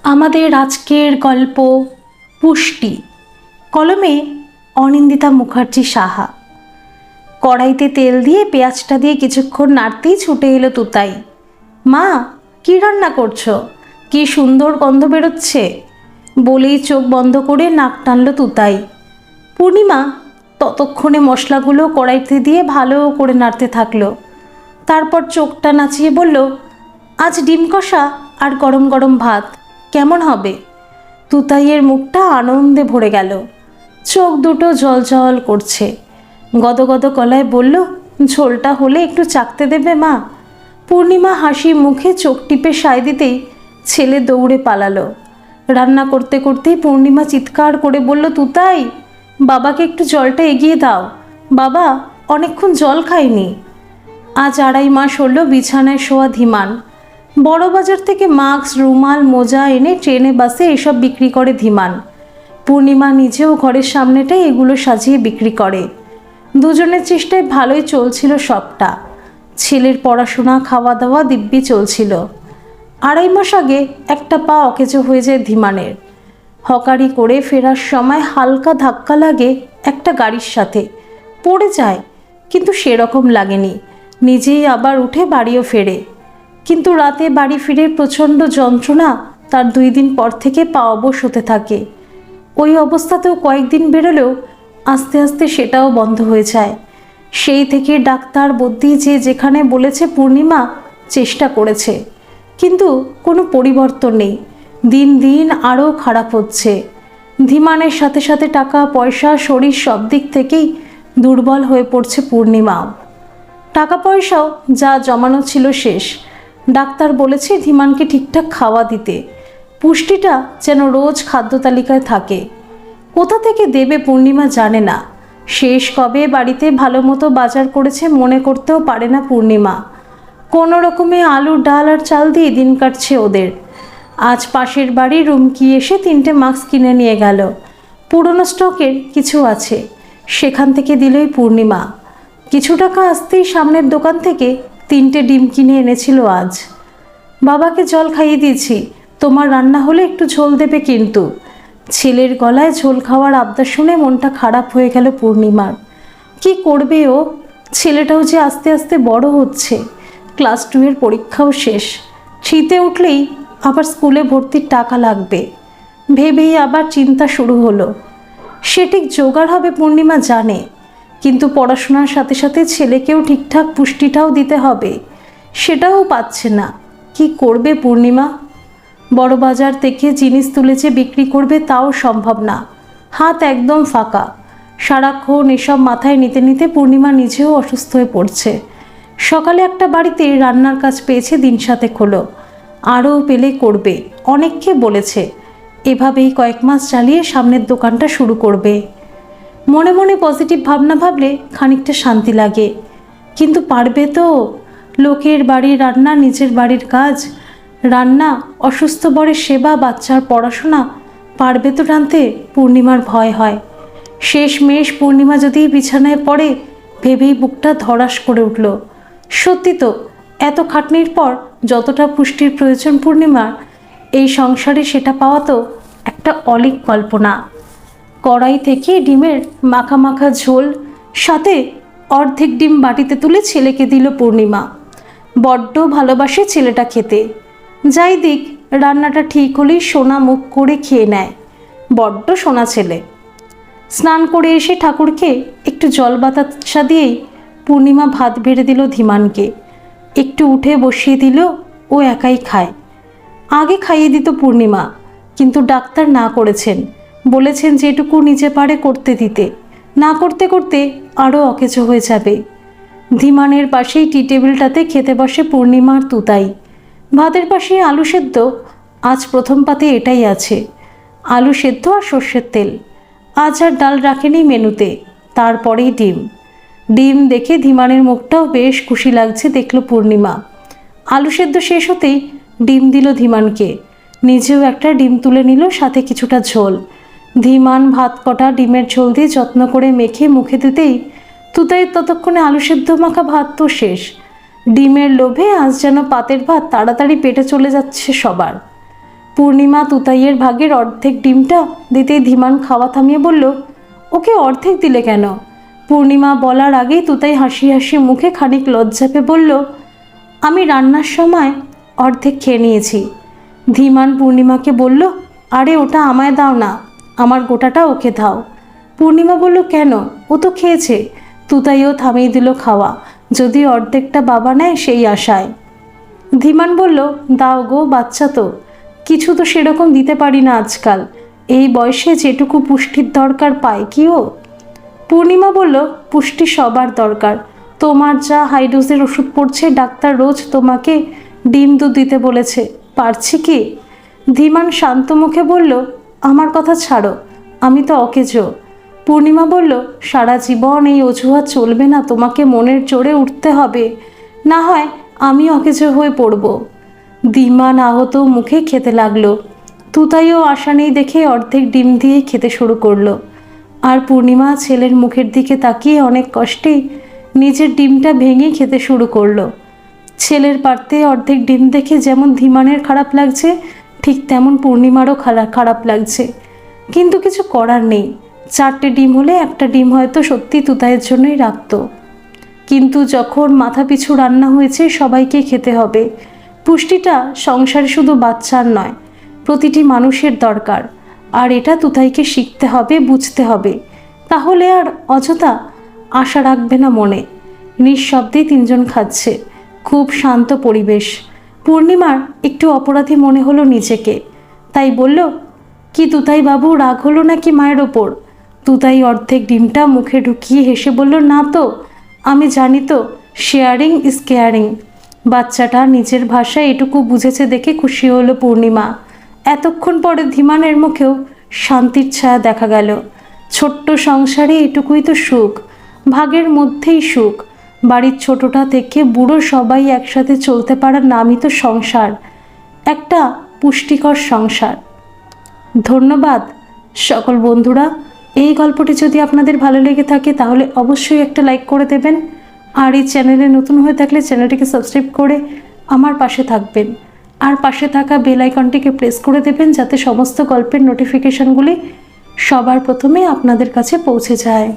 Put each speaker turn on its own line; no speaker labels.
আমাদের আজকের গল্প পুষ্টি। কলমে অনিন্দিতা মুখার্জি সাহা। কড়াইতে তেল দিয়ে পেঁয়াজটা দিয়ে কিছুক্ষণ নাড়তেই ছুটে এলো তুতাই। মা, কি রান্না করছো? কি সুন্দর গন্ধ বেরোচ্ছে! বলেই চোখ বন্ধ করে নাক টানল তুতাই। পূর্ণিমা ততক্ষণে মশলাগুলো কড়াইতে দিয়ে ভালো করে নাড়তে থাকলো। তারপর চোখটা নাচিয়ে বলল, আজ ডিম কষা আর গরম গরম ভাত কেমন হবে? তুতাইয়ের মুখটা আনন্দে ভরে গেল, চোখ দুটো জল জল করছে। গদগদ গলায় বলল, ঝোলটা হলে একটু চাখতে দেবে মা? পূর্ণিমা হাসি মুখে চোখ টিপে সায় দিতেই ছেলে দৌড়ে পালালো। রান্না করতে করতেই পূর্ণিমা চিৎকার করে বলল, তুতাই, বাবাকে একটু জলটা এগিয়ে দাও, বাবা অনেকক্ষণ জল খায়নি। আজ 2.5 মাস হলো বিছানায় শোয়া ধীমান। বড় বাজার থেকে মাস্ক, রুমাল, মোজা এনে ট্রেনে বাসে এসব বিক্রি করে ধীমান। পূর্ণিমা নিজেও ঘরের সামনেটাই এগুলো সাজিয়ে বিক্রি করে। দুজনের চেষ্টায় ভালোই চলছিল সবটা। ছেলের পড়াশোনা, খাওয়া দাওয়া দিব্যি চলছিল। 2.5 মাস আগে একটা পা অকেজো হয়ে যায় ধীমানের। হকারি করে ফেরার সময় হালকা ধাক্কা লাগে একটা গাড়ির সাথে, পড়ে যায়, কিন্তু সেরকম লাগেনি। নিজেই আবার উঠে বাড়িও ফেরে। কিন্তু রাতে বাড়ি ফিরে প্রচণ্ড যন্ত্রণা তার 2 দিন পর থেকে পা অবশ হতে থাকে। ওই অবস্থাতেও কয়েকদিন বেরোলেও আস্তে আস্তে সেটাও বন্ধ হয়ে যায়। সেই থেকে ডাক্তার, বদ্যি যে যেখানে বলেছে পূর্ণিমা চেষ্টা করেছে, কিন্তু কোনো পরিবর্তন নেই। দিন দিন আরও খারাপ হচ্ছে। ধীমানের সাথে সাথে টাকা পয়সা, শরীর সব দিক থেকেই দুর্বল হয়ে পড়ছে পূর্ণিমাও। টাকা পয়সাও যা জমানো ছিল শেষ। ডাক্তার বলেছে ধীমানকে ঠিকঠাক খাওয়া দিতে, পুষ্টিটা যেন রোজ খাদ্য তালিকায় থাকে। কোথা থেকে দেবে পূর্ণিমা জানে না। শেষ কবে বাড়িতে ভালো মতো বাজার করেছে মনে করতেও পারে না পূর্ণিমা। কোনো রকমে আলু, ডাল আর চাল দিয়ে দিন কাটছে ওদের। আজ পাশের বাড়ি রুমকি এসে 3টে মাস্ক কিনে নিয়ে গেল। পুরনো স্টকের কিছু আছে, সেখান থেকে দিলই পূর্ণিমা। কিছু টাকা আসতেই সামনের দোকান থেকে 3টে ডিম কিনে এনেছিল আজ। বাবাকে জল খাইয়ে দিয়েছি, তোমার রান্না হলে একটু ঝোল দেবে কিন্তু। ছেলের গলায় ঝোল খাওয়ার আবদার শুনে মনটা খারাপ হয়ে গেল পূর্ণিমার। কি করবে ও? ছেলেটাও যে আস্তে আস্তে বড় হচ্ছে, ক্লাস 2 এর পরীক্ষাও শেষ। শীতে উঠলেই আবার স্কুলে ভর্তির টাকা লাগবে ভেবেই আবার চিন্তা শুরু হলো। সে ঠিক জোগাড় হবে পূর্ণিমা জানে, কিন্তু পড়াশোনার সাথে সাথে ছেলেকেও ঠিকঠাক পুষ্টিটাও দিতে হবে, সেটাও পাচ্ছে না। কি করবে পূর্ণিমা? বড় বাজার থেকে জিনিস তুলেছে বিক্রি করবে তাও সম্ভব না, হাত একদম ফাঁকা। সারাক্ষণ এসব মাথায় নিতে নিতে পূর্ণিমা নিজেও অসুস্থ হয়ে পড়ছে। সকালে একটা বাড়িতে রান্নার কাজ পেয়েছে, দিন 7 হলো, আরও পেলে করবে, অনেককে বলেছে। এভাবেই কয়েক মাস চালিয়ে সামনের দোকানটা শুরু করবে। মনে মনে পজিটিভ ভাবনা ভাবলে খানিকটা শান্তি লাগে, কিন্তু পারবে তো? লোকের বাড়ির রান্না, নিজের বাড়ির কাজ, রান্না, অসুস্থ বরের সেবা, বাচ্চার পড়াশোনা, পারবে তো টানতে? পূর্ণিমার ভয় হয়। শেষমেশ পূর্ণিমা যদি বিছানায় পড়ে ভেবেই বুকটা ধড়াস করে উঠল। সত্যি তো, এত খাটনির পর যতটা পুষ্টির প্রয়োজন পূর্ণিমার, এই সংসারে সেটা পাওয়া তো একটা অলীক কল্পনা। কড়াই থেকে ডিমের মাখা মাখা ঝোল, সাথে অর্ধেক ডিম বাটিতে তুলে ছেলেকে দিল পূর্ণিমা। বড্ড ভালোবাসে ছেলেটা খেতে। যাই দিক, রান্নাটা ঠিক হলেই সোনা মুখ করে খেয়ে নেয়। বড্ড সোনা ছেলে। স্নান করে এসে ঠাকুরকে একটু জল বাতাসা দিয়েই পূর্ণিমা ভাত বেড়ে দিল ধীমানকে। একটু উঠে বসিয়ে দিল, ও একাই খায়। আগে খাইয়ে দিত পূর্ণিমা, কিন্তু ডাক্তার না করেছেন, বলেছেন যেটুকু নিজে পারে করতে দিতে। না করতে করতে আরও অকেজো হয়ে যাবে। ধীমানের পাশেই টি টেবিলটাতে খেতে বসে পূর্ণিমা আর তুতাই। ভাতের পাশে আলু সেদ্ধ, আজ প্রথম পাতে এটাই আছে, আলু সেদ্ধ আর সর্ষের তেল। আজ আর ডাল রাখেনি মেনুতে। তারপরেই ডিম। ডিম দেখে ধীমানের মুখটাও বেশ খুশি লাগছে, দেখল পূর্ণিমা। আলু সেদ্ধ শেষ হতেই ডিম দিল ধীমানকে, নিজেও একটা ডিম তুলে নিল, সাথে কিছুটা ঝোল। ধীমান ভাত কটা ডিমের ঝোল দিয়ে যত্ন করে মেখে মুখে দিতেই তুতাই ততক্ষণে আলু সেদ্ধ মাখা ভাত তো শেষ। ডিমের লোভে আজ যেন পাতের ভাত তাড়াতাড়ি পেটে চলে যাচ্ছে সবার। পূর্ণিমা তুতাইয়ের ভাগের অর্ধেক ডিমটা দিতেই ধীমান খাওয়া থামিয়ে বলল, ওকে অর্ধেক দিলে কেন? পূর্ণিমা বলার আগেই তুতাই হাসি হাসি মুখে খানিক লজ্জা পেয়ে বলল, আমি রান্নার সময় অর্ধেক খেয়ে নিয়েছি। ধীমান পূর্ণিমাকে বলল, আরে ওটা আমায় দাও না, আমার গোটাটা ওকে দাও। পূর্ণিমা বলল, কেন? ও তো খেয়েছে। তুতাইও থামিয়ে দিল খাওয়া, যদি অর্ধেকটা বাবা নেয় সেই আশায়। ধীমান বলল, দাও গো, বাচ্চা তো, কিছু তো সেরকম দিতে পারি না আজকাল, এই বয়সে যেটুকু পুষ্টির দরকার পায় কি ও? পূর্ণিমা বলল, পুষ্টি সবার দরকার, তোমার যা হাই ডোজের ওষুধ পড়ছে, ডাক্তার রোজ তোমাকে ডিম দুধ দিতে বলেছে, পারছি কি? ধীমান শান্ত মুখে বলল, আমার কথা ছাড়ো, আমি তো অকেজো। পূর্ণিমা বলল, সারা জীবন এই অজুহাত চলবে না, তোমাকে মনের জোরে উঠতে হবে, না হয় আমি অকেজো হয়ে পড়ব। ধীমান আহত মুখে খেতে লাগলো। তুতাইও আশা নেই দেখে অর্ধেক ডিম দিয়ে খেতে শুরু করলো। আর পূর্ণিমা ছেলের মুখের দিকে তাকিয়ে অনেক কষ্টেই নিজের ডিমটা ভেঙে খেতে শুরু করলো। ছেলের পারতে অর্ধেক ডিম দেখে যেমন ধীমানের খারাপ লাগছে, ঠিক তেমন পূর্ণিমারও খারাপ লাগছে, কিন্তু কিছু করার নেই। 4টে ডিম হলে একটা ডিম হয়তো সত্যি তুতাইয়ের জন্যই রাখতো, কিন্তু যখন মাথা পিছু রান্না হয়েছে সবাইকে খেতে হবে। পুষ্টিটা সংসারে শুধু বাচ্চার নয়, প্রতিটি মানুষের দরকার, আর এটা তুতাইকে শিখতে হবে, বুঝতে হবে, তাহলে আর অযথা আশা রাখবে না মনে। নিঃশব্দে 3জন খাচ্ছে, খুব শান্ত পরিবেশ। পূর্ণিমার একটু অপরাধী মনে হলো নিজেকে, তাই বলল, কি তুতাই বাবু, রাগ হলো নাকি মায়ের ওপর? তুতাই অর্ধেক ডিমটা মুখে ঢুকিয়ে হেসে বলল, না তো, আমি জানি তো, শেয়ারিং ইজ কেয়ারিং। বাচ্চাটা নিজের ভাষায় এটুকু বুঝেছে দেখে খুশি হলো পূর্ণিমা। এতক্ষণ পরে ধীমানের মুখেও শান্তির ছায়া দেখা গেল। ছোট্ট সংসারে এটুকুই তো সুখ, ভাগের মধ্যেই সুখ। বাড়ির ছোটটা থেকে বুড়ো সবাই একসাথে চলতে পারার নামই তো সংসার, একটা পুষ্টিকর সংসার। ধন্যবাদ সকল বন্ধুরা। এই গল্পটি যদি আপনাদের ভালো লেগে থাকে তাহলে অবশ্যই একটা লাইক করে দেবেন, আর এই চ্যানেলে নতুন হয়ে থাকলে চ্যানেলটিকে সাবস্ক্রাইব করে আমার পাশে থাকবেন, আর পাশে থাকা বেল আইকনটিকে প্রেস করে দেবেন যাতে সমস্ত গল্পের নোটিফিকেশনগুলি সবার প্রথমে আপনাদের কাছে পৌঁছে যায়।